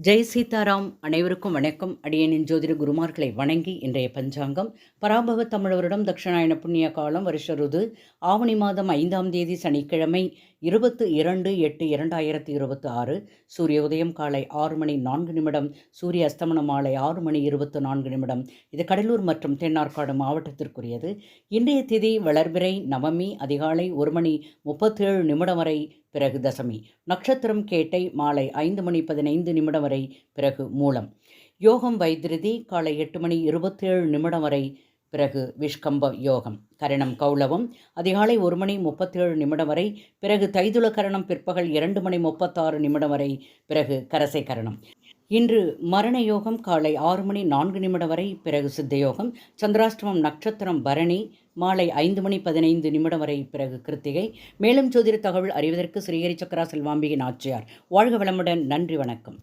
ஜெய் சீதாராம். அனைவருக்கும் வணக்கம். அடியேனின் ஜோதிட குருமார்களை வணங்கி இன்றைய பஞ்சாங்கம் பராபவ தமிழருடம் தட்சிணாயன புண்ணிய காலம் வருஷ ருது ஆவணி மாதம் 5ஆம் தேதி சனிக்கிழமை 22/8/2026. சூரிய உதயம் காலை 6:04 சூரிய அஸ்தமனம் மாலை 6:24. இது கடலூர் மற்றும் தென்னார்காடு மாவட்டத்திற்குரியது. இன்றைய திதி வளர்பிறை நவமி அதிகாலை 1:37 வரை, பிறகு தசமி. நட்சத்திரம் கேட்டை மாலை 5:15 வரை, பிறகு மூலம். யோகம் வைத்திருதி காலை 8:27 வரை, பிறகு விஷ்கம்ப யோகம். கரணம் கௌளவம் அதிகாலை 1:37 வரை, பிறகு தைதுள கரணம் பிற்பகல் 2:36 வரை, பிறகு கரசை கரணம். இன்று மரண யோகம் காலை 6:04 வரை, பிறகு சித்தயோகம். சந்திராஷ்டமம் நட்சத்திரம் பரணி மாலை 5:15 வரை, பிறகு கிருத்திகை. மேலும் ஜோதிட தகவல் அறிவதற்கு ஸ்ரீஹரி சக்கரா செல்வாம்பிகை நாச்சியார். வாழ்க வளமுடன். நன்றி, வணக்கம்.